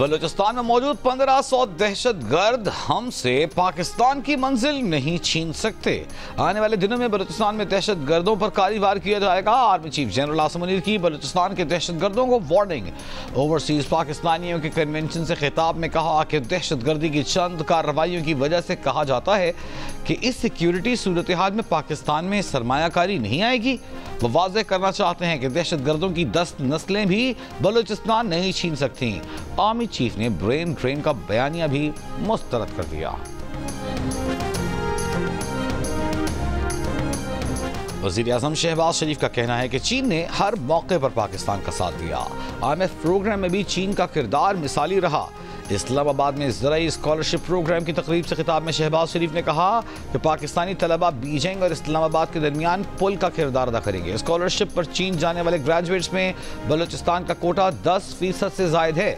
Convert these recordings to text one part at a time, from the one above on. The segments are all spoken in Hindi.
बलूचिस्तान में मौजूद 1500 दहशतगर्द हमसे पाकिस्तान की मंजिल नहीं छीन सकते। आने वाले दिनों में बलूचिस्तान में दहशतगर्दों पर कारवाई किया जाएगा। Army chief general Asim Munir की बलूचिस्तान के दहशतगर्दों को वार्निंग। ओवरसीज पाकिस्तानियों के कन्वेंशन से खिताब में कहा कि दहशतगर्दी की चंद कार्रवाइयों की वजह से कहा जाता है कि इस सिक्योरिटी सूरत हाल में पाकिस्तान में सरमायाकारी नहीं आएगी। वो वाज़ेह करना चाहते हैं कि दहशतगर्दों की 10 नस्लें भी बलूचिस्तान नहीं छीन सकती। आर्मी चीफ ने ब्रेन ड्रेन का बयानिया भी मुस्तरद कर दिया। वज़ीर आज़म शहबाज शरीफ का कहना है कि चीन ने हर मौके पर पाकिस्तान का साथ दिया। IMF प्रोग्राम में भी चीन का किरदार मिसाली रहा। इस्लामाबाद में ज़राई स्कॉलरशिप प्रोग्राम की तकरीब से खिताब में शहबाज शरीफ ने कहा कि पाकिस्तानी तलबा बीजिंग और इस्लामाबाद के दरमियान पुल का किरदार अदा करेंगे। स्कॉलरशिप पर चीन जाने वाले ग्रेजुएट्स में बलूचिस्तान का कोटा 10% से ज़ायद है।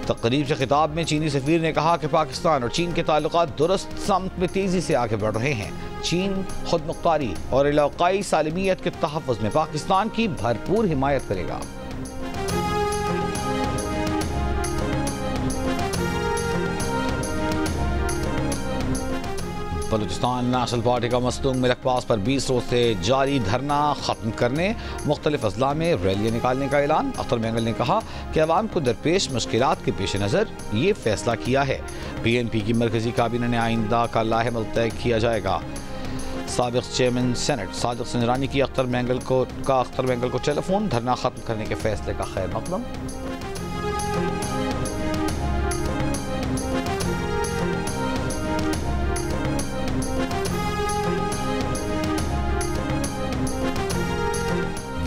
तकरीब से खिताब में चीनी सफीर ने कहा कि पाकिस्तान और चीन के ताल्लुकात दुरुस्त समत में तेज़ी से आगे बढ़ रहे हैं। चीन खुद मुख्तारी और इलाक़ाई सालमियत के तहफ़्फ़ुज़ में पाकिस्तान की भरपूर हिमायत करेगा। बलूचिस्तान नेशनल पार्टी का मस्तूंग मिल्क पास पर 20 रोज से जारी धरना खत्म करने मुख्तलिफ अजला में रैलियाँ निकालने का ऐलान। अख्तर मैंगल ने कहा कि अवाम को दरपेश मुश्किलात के पेश नज़र ये फैसला किया है। PNP की मरकजी काबीना ने आइंदा का लाहेमल तय किया जाएगा। साबिक़ चेयरमैन सेनेट सादिक संजरानी की अख्तर मैंगल को टेलीफोन। धरना खत्म करने के फैसले का खैर मकदम।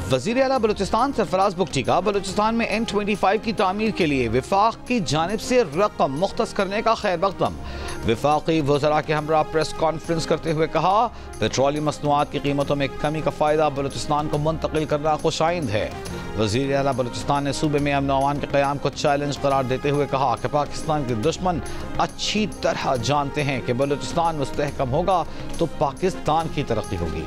वज़ीर आला बलूचिस्तान सरफराज बुगटी का बलूचिस्तान में N25 की तामीर के लिए विफाक की जानिब से रकम मुख्तस करने का खैर मकदम। विफाकी वज़रा के हमरा प्रेस कॉन्फ्रेंस करते हुए कहा पेट्रोलियम मसनूआत की कीमतों में कमी का फ़ायदा बलूचिस्तान को मुंतकिल करना खुशाइंद है। वज़ीर आला बलूचिस्तान ने सूबे में अमन व अमान के क़याम को चैलेंज करार देते हुए कहा कि पाकिस्तान के दुश्मन अच्छी तरह जानते हैं कि बलूचिस्तान मुस्तहकम होगा तो पाकिस्तान की तरक्की होगी।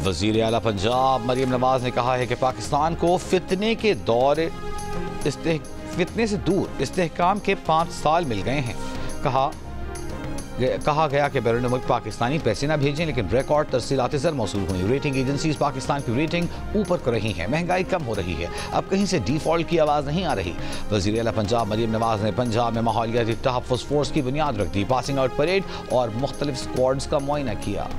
वज़ीर आला पंजाब मरियम नवाज ने कहा है कि पाकिस्तान को फितने से दूर इस्तेहकाम के 5 साल मिल गए हैं। कहा गया कि बैरून मुल्क पाकिस्तानी पैसे ना भेजें लेकिन रिकॉर्ड तरसीलात ज़र मौसूल हुई। रेटिंग एजेंसीज पाकिस्तान की रेटिंग ऊपर कर रही हैं। महंगाई कम हो रही है। अब कहीं से डिफ़ॉल्ट की आवाज़ नहीं आ रही। वज़ीर आला पंजाब मरियम नवाज ने पंजाब में माहौलियाती तहफ़्फ़ुज़ फोर्स की बुनियाद रख दी। पासिंग आउट परेड और मुख्तलिफ स्क्वाड्स का मुआयना किया।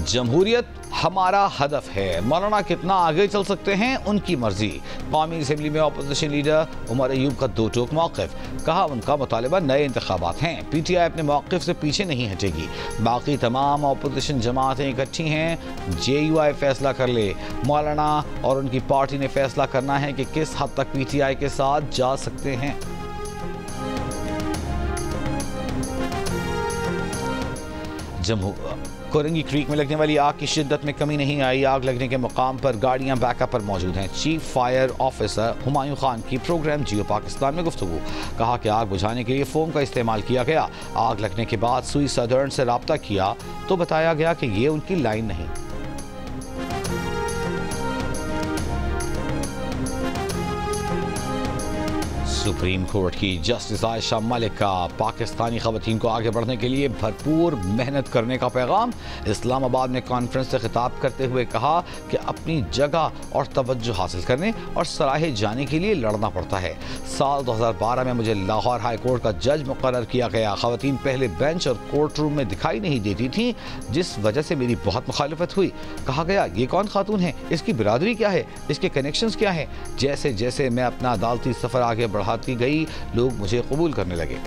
जमहूरियत हमारा हदफ है। मौलाना कितना आगे चल सकते हैं उनकी मर्जी। कौमी असम्बली में अपोजिशन लीडर उमर अयूब का दो टोक मौक़िफ़। कहा उनका मुतालिबा नए इंतखाबात हैं। PTI अपने मौक़िफ़ से पीछे नहीं हटेगी। बाकी तमाम अपोजिशन जमातें इकट्ठी हैं। JUI फैसला कर ले। मौलाना और उनकी पार्टी ने फैसला करना है कि किस हद तक PTI के साथ जा सकते हैं। कोरंगी क्रीक में लगने वाली आग की शिद्दत में कमी नहीं आई। आग लगने के मुकाम पर गाड़ियां बैकअप पर मौजूद हैं। Chief fire officer Humayun Khan की प्रोग्राम जियो पाकिस्तान में गुफ्तगू। कहा कि आग बुझाने के लिए फोम का इस्तेमाल किया गया। आग लगने के बाद सुई सदर्न से रब्ता किया तो बताया गया कि ये उनकी लाइन नहीं। सुप्रीम कोर्ट की जस्टिस आयशा मलिक का पाकिस्तानी ख़वातीन को आगे बढ़ने के लिए भरपूर मेहनत करने का पैगाम। इस्लामाबाद में कॉन्फ्रेंस से खिताब करते हुए कहा कि अपनी जगह और तवज्जो हासिल करने और सराहे जाने के लिए लड़ना पड़ता है। साल 2012 में मुझे लाहौर हाई कोर्ट का जज मुकर्रर किया गया। ख़वातीन पहले बेंच और कोर्ट रूम में दिखाई नहीं देती थी जिस वजह से मेरी बहुत मुखालिफत हुई। कहा गया ये कौन खातून है, इसकी बिरादरी क्या है, इसके कनेक्शंस क्या हैं। जैसे जैसे मैं अपना अदालती सफ़र आगे बढ़ाती गई लोग मुझे कबूल करने लगे।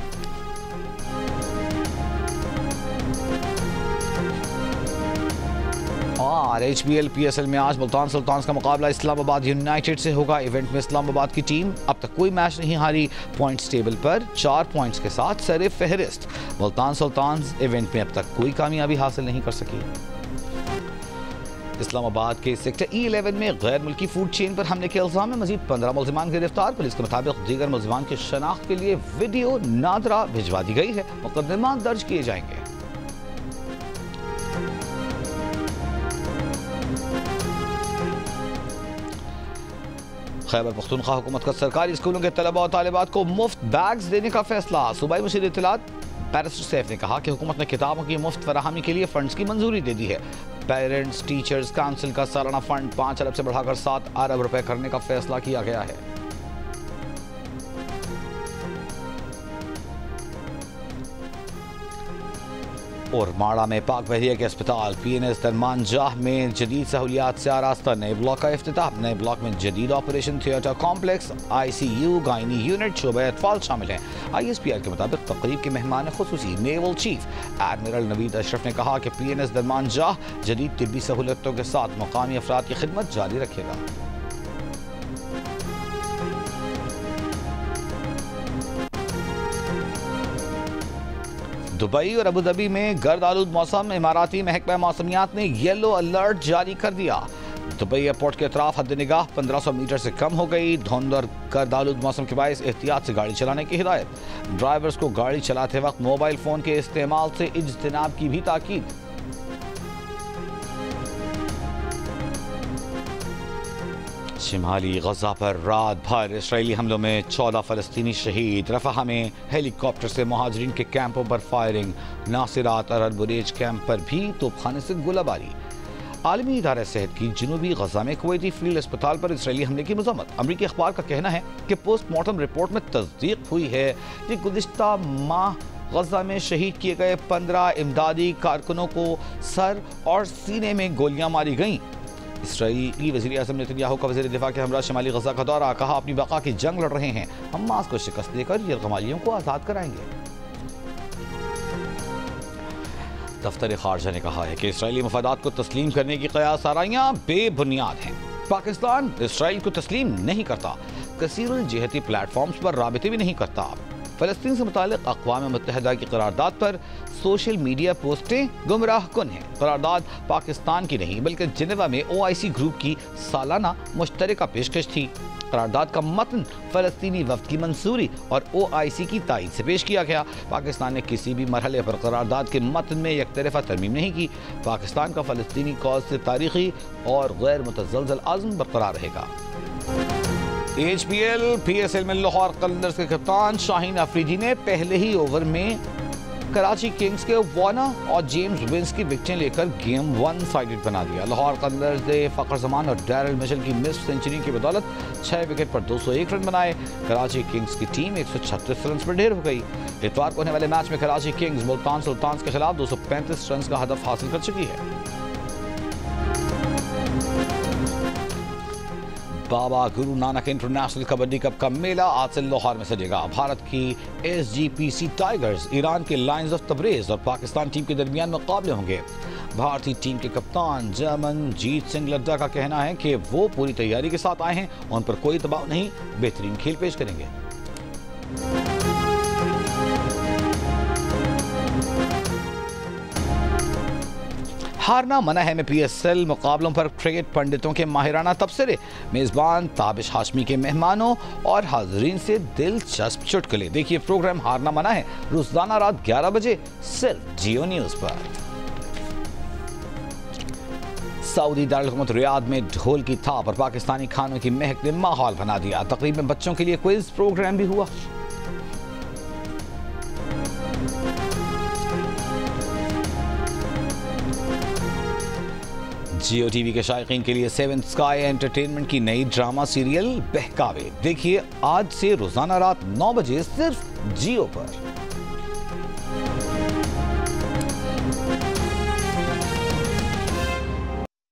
और HBL PSL में आज मुल्तान सुल्तान्स का मुकाबला इस्लामाबाद यूनाइटेड से होगा। इवेंट में इस्लामाबाद की टीम अब तक कोई मैच नहीं हारी। पॉइंट्स टेबल पर 4 पॉइंट्स के साथ सरे फहरिस्त। मुल्तान सुल्तान्स इवेंट में अब तक कोई कामयाबी हासिल नहीं कर सकी। इस्लामाबाद के सेक्टर E11 में गैर मुल्की फूड चेन पर हमले के इल्जाम में मजीद 15 मुल्जिमान गिरफ्तार। पुलिस के मुताबिक दीगर मुल्जिमान की शनाख्त के लिए वीडियो नादरा भिजवा दी गई है। मुकदमा दर्ज किए जाएंगे। खैबर पख्तूनख्वा हुकूमत का सरकारी स्कूलों के तलबा और तालिबात को मुफ्त बैग्स देने का फैसला। सूबाई मुशीर इत्तलात बैरिस्टर सैफ ने कहा कि हुकूमत ने किताबों की मुफ्त फराहमी के लिए फंड्स की मंजूरी दे दी है। पेरेंट्स टीचर्स काउंसिल का सालाना फंड 5 अरब से बढ़ाकर 7 अरब रुपए करने का फैसला किया गया है। और माड़ा में पाक बहरिया के अस्पताल PNS दरमान जाह में जदीद सहूलियात से आरास्ता नए ब्लॉक का इफ्तिताह। नए ब्लॉक में जदीद operation theatre complex, ICU, gynae unit, शोबे अतफाल शामिल हैं। ISPR के मुताबिक तकरीब के मेहमान खुसूसी naval chief admiral Naveed Ashraf ने कहा कि PNS दरमान जाह जदीद तिब्बी सहूलतों के साथ मकामी अफराद की खिदमत जारी रखेगा। दुबई और अबूधाबी में गर्द आलूद मौसम। इमाराती महकमा मौसमियात ने येलो अलर्ट जारी कर दिया। दुबई एयरपोर्ट के अतराफ हद निगाह 1500 मीटर से कम हो गई। धुंध और गर्द आलूद मौसम के बायस एहतियात से गाड़ी चलाने की हिदायत। ड्राइवर्स को गाड़ी चलाते वक्त मोबाइल फोन के इस्तेमाल से इज्तिनाब की भी ताकीद। शिमाली गजा पर रात भर इसराइली हमलों में 14 फलस्तीनी शहीद। रफाह में हेलीकॉप्टर से मुहाजिरीन के कैंपों पर फायरिंग। नासिरात और अल-बुरेज कैंप पर भी तोपखाने से गोलाबारी। आलमी इदारा सेहत की जनूबी गजा में कुवैती फील्ड अस्पताल पर इसराइली हमले की मज़म्मत। अमरीकी अखबार का कहना है कि पोस्टमार्टम रिपोर्ट में तस्दीक हुई है कि गुज़िश्ता माह गजा में शहीद किए गए 15 इमदादी कारकुनों को सर और सीने में गोलियां मारी गईं। इसराइली वज़ीर आज़म नेतन्याहू का वज़ीर दिफा के हमरा शिमाली गजा का दौरा। कहा अपनी बका की जंग लड़ रहे हैं, हमास को शिकस्त देकर यरगमालियों को आज़ाद कराएंगे। दफ्तर खारजा ने कहा है कि इसराइली मफादात को तस्लीम करने की क़यास आराइयाँ बेबुनियाद हैं। पाकिस्तान इसराइल को तस्लीम नहीं करता, कसीर जिहती प्लेटफॉर्म्स पर राबिते भी नहीं करता। फ़लस्तीन से मुताल्लिक़ अक़वाम मुत्तहिदा की करारदाद पर सोशल मीडिया पोस्टें गुमराह कुन हैं। करारदाद पाकिस्तान की नहीं बल्कि जिनेवा में OIC ग्रुप की सालाना मुश्तरका पेशकश थी। करारदाद का मतन फ़लस्तीनी वफ़द की मंजूरी और OIC की तायद से पेश किया गया। पाकिस्तान ने किसी भी मरहले पर करारदाद के मतन में यकतरफ़ा तरमीम नहीं की। पाकिस्तान का फ़लस्तीनी कौज़ से तारीख़ी और गैर मुतज़लज़ल अज़्म बरकरार रहेगा। HPL PSL में लाहौर कलंदर्स के कप्तान शाहीन अफरीदी ने पहले ही ओवर में कराची किंग्स के वार्नर और जेम्स विंस की विकेटें लेकर गेम 1 साइडेड बना दिया। लाहौर कलंदर्स ने फ़खर जमान और डैरिल मिशेल की मिस सेंचुरी की बदौलत 6 विकेट पर 201 रन बनाए। कराची किंग्स की टीम 136 रन पर ढेर हो गई। इतवार को होने वाले मैच में कराची किंग्स मुल्तान सुल्तान्स के खिलाफ 235 रन का हदफ हासिल कर चुकी है। बाबा गुरु नानक इंटरनेशनल कबड्डी कप का मेला आज से लाहौर में सजेगा। भारत की SGPC टाइगर्स, ईरान के लायंस ऑफ तबरेज और पाकिस्तान टीम के दरमियान मुकाबले होंगे। भारतीय टीम के कप्तान जर्मनजीत सिंह लड्डा का कहना है कि वो पूरी तैयारी के साथ आए हैं, उन पर कोई दबाव नहीं, बेहतरीन खेल पेश करेंगे। हारना मना है में PSL मुकाबलों पर क्रिकेट पंडितों के माहिराना तबसरे। मेज़बान ताबिश हाशमी के मेहमानों और हाजरीन से दिलचस्प चुटकुले। देखिए प्रोग्राम हारना मना है रोजाना रात 11 बजे सिर्फ जियो न्यूज़ पर। सऊदी दारुल हुकूमत रियाद में ढोल की थाप और पाकिस्तानी खानों की महक ने माहौल बना दिया। तकरीब में बच्चों के लिए क्विज प्रोग्राम भी हुआ। जियो टीवी के शायकीन के लिए 7 स्काई एंटरटेनमेंट की नई ड्रामा सीरियल बहकावे देखिए आज से रोजाना रात 9 बजे सिर्फ जियो पर।